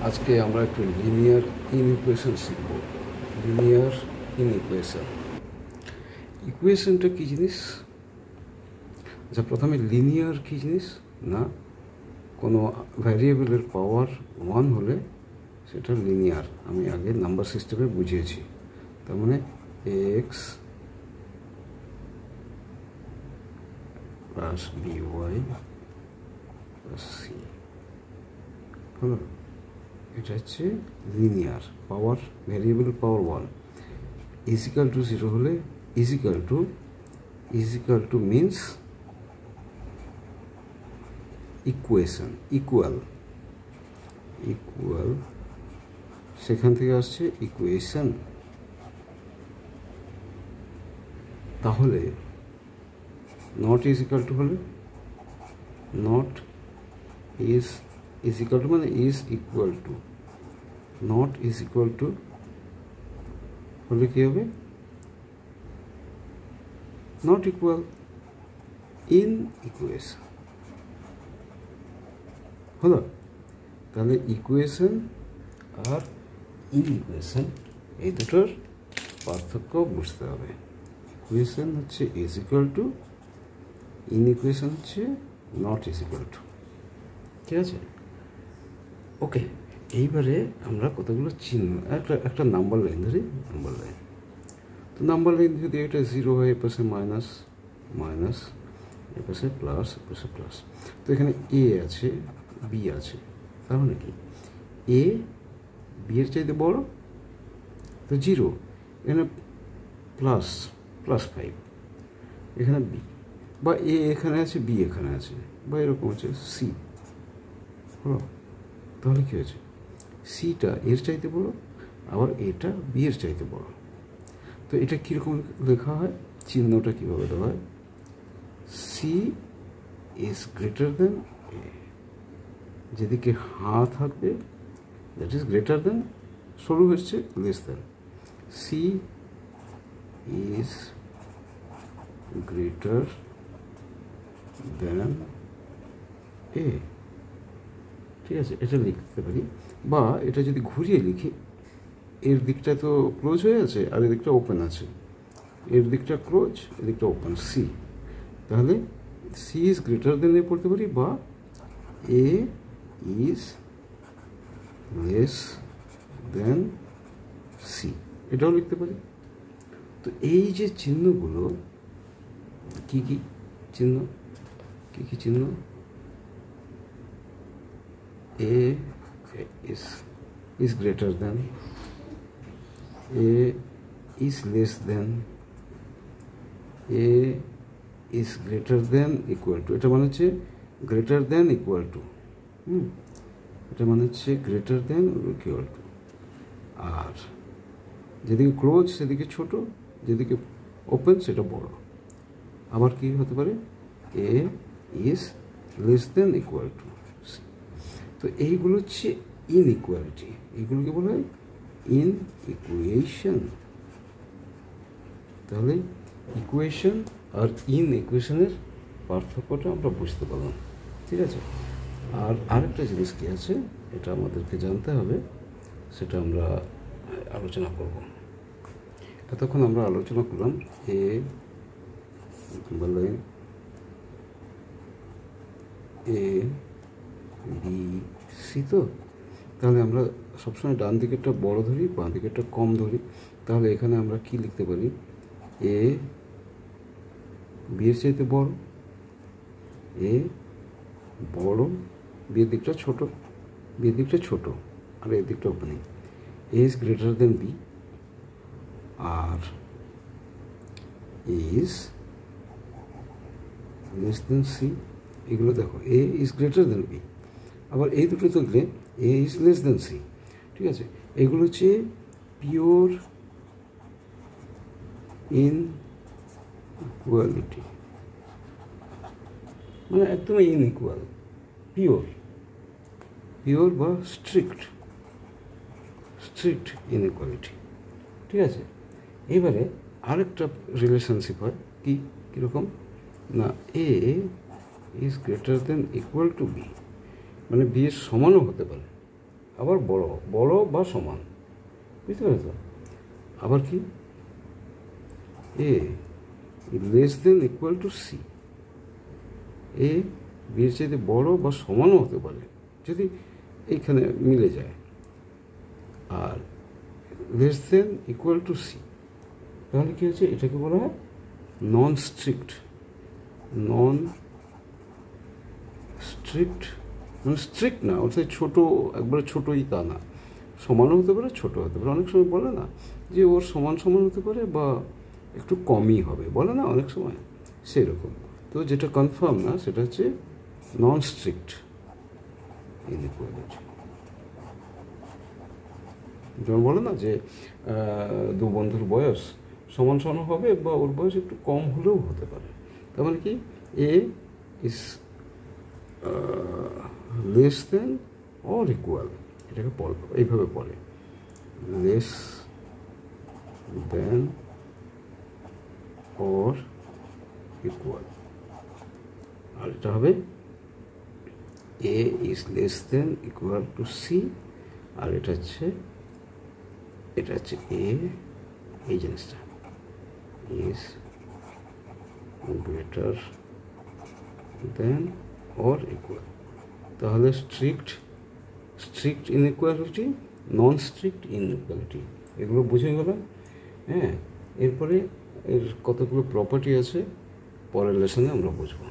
আজকে আমরা একটু লিনিয়ার ইনইকুয়েশন শিখব। লিনিয়ার ইনইকুয়েশন, ইকুয়েশনটা কী জিনিস? আচ্ছা, প্রথমে লিনিয়ার কী জিনিস না, কোনো ভ্যারিয়েবলের পাওয়ার 1 হলে সেটা লিনিয়ার। আমি আগে নাম্বার সিস্টেমে বুঝিয়েছি। তার মানে x plus b y plus c হলো, এটা হচ্ছে linear. Power variable power 1 is equal to 0 হলে is equal to means equation, equal, সেখান থেকে আসছে ইকুয়েশন। তাহলে নট ইজিক্যাল টু হলে, নট ইজ ইকুয়াল টু মানে is equal to, not is equal to হলে কী হবে? নট ইকুয়াল, ইন ইকুয়েশন হলো। তাহলে ইকুয়েশন আর ইন ইকুয়েশন এই দুটোর পার্থক্য বুঝতে হবে। ইকুয়েশন হচ্ছে is equal two, in equation হচ্ছে নট ইজ ইকুয়াল টু। ঠিক আছে, ওকে। এইবারে আমরা কতগুলো চিহ্ন, একটা নাম্বার লাইন ধরি। নাম্বার লাইন, তো নাম্বার লাইন যদি এটা 0 হয়, এপাশে মাইনাস মাইনাস, এপাশে প্লাস, এপাশে প্লাস। তো এখানে এ আছে, বি আছে, তার মানে কি এ বি এর চাইতে বড়, তো 0, এখানে প্লাস 5, এখানে বি, বা এ এখানে আছে, বি এখানে আছে, বা এরকম আছে সি হলো। তাহলে কী হয়েছে? সিটা এর চাইতে বড়, আবার এটা বি এর চাইতে বড়। তো এটা কীরকম লেখা হয়, চিহ্নটা কীভাবে দেওয়া হয়? C is greater than A, যেদিকে হাঁ থাকবে দ্যাট ইজ গ্রেটার দেন, সরু হচ্ছে less than. C is greater than A, ঠিক আছে, এটা লিখতে পারি। বা এটা যদি ঘুরিয়ে লিখি, এর দিকটা তো ক্লোজ হয়ে আছে আর এর দিকটা ওপেন আছে, এর দিকটা ক্লোজ, এর দিকটা ওপেন, সি। তাহলে সি ইজ গ্রেটার দেন এ পড়তে পারি, বা এ ইজ লেস দেন সি, এটাও লিখতে পারি। তো এই যে চিহ্নগুলো, কি কি চিহ্ন, কি কি চিহ্ন? A is greater than, A is less than, A is greater than equal to, এটা মানে হচ্ছে greater than equal to, এটা মানে হচ্ছে greater than equal to। আর যেদিকে ক্লোজ সেদিকে ছোট, যেদিকে ওপেন সেটা বড়। আবার কি হতে পারে? A is less than equal to। তো এইগুলো হচ্ছে ইনইকুয়ালিটি, এইগুলোকে বলা হয় ইন ইকুয়েশন। তাহলে ইকুয়েশন আর ইন ইকুয়েশনের পার্থক্যটা আমরা বুঝতে পারলাম। ঠিক আছে, আর আরেকটা জিনিস কী আছে এটা আমাদেরকে জানতে হবে, সেটা আমরা আলোচনা করব। এতক্ষণ আমরা আলোচনা করলাম এ বলে এ বি সি। তো তাহলে আমরা সবসময় ডান দিকেরটা বড় ধরি, বাঁ দিকেরটা কম ধরি। তাহলে এখানে আমরা কি লিখতে পারি? এ বি এর চাইতে বড়, এ বড়, বিয়ের দিকটা ছোট, বিয়ের দিকটা ছোট, আর এর দিকটা opening. A is greater than B, আর ইজ লেস দেন সি। এগুলো দেখো, A is greater than B, আবার এই দুটো থাকলে A is less than C. ঠিক আছে, এগুলো হচ্ছে পিওর ইনইকুয়ালিটি, মানে একদমই ইনইকুয়াল, পিওর বা স্ট্রিক্ট ইনইকুয়ালিটি। ঠিক আছে, এবারে আরেকটা রিলেশনশিপ হয়, কীরকম না, A is greater than equal to B, মানে বি এর সমানও হতে পারে, আবার বড় বড় বা সমান, বুঝতে পেরেছ? আবার কি A less than equal to C, A বিয়ের চাইতে বড় বা সমানও হতে পারে যদি এইখানে মিলে যায়, আর less than equal to C, তাহলে কী হচ্ছে? এটাকে বলা হয় নন স্ট্রিক্ট। নন স্ট্রিক্ট মানে স্ট্রিক্ট না, অর্থাৎ ছোটো, একবারে ছোটোই তা না, সমানও হতে পারে ছোটো হতে পারে। অনেক সময় বলে না যে ওর সমান সমান হতে পারে বা একটু কমই হবে, বলে না অনেক সময়, সেরকম। তো যেটা কনফার্ম না সেটা হচ্ছে নন স্ট্রিক্ট ইনইকুয়ালিটি। যেমন বলে না যে দু বন্ধুর বয়স সমান সমান হবে বা ওর বয়স একটু কম হলেও হতে পারে, তার মানে কি A is less than or equal, এটাকে এইভাবে পড়ে, লেস দেন অর ইকুয়াল, আর এটা হবে A is less than equal to C, আর এটা হচ্ছে এ, এই জিনিসটা is greater than or equal. তাহলে strict inequality, non strict inequality, এগুলো বুঝে গেল। হ্যাঁ, এরপরে এর কতগুলো প্রপার্টি আছে পরের লেসনে আমরা বুঝবো।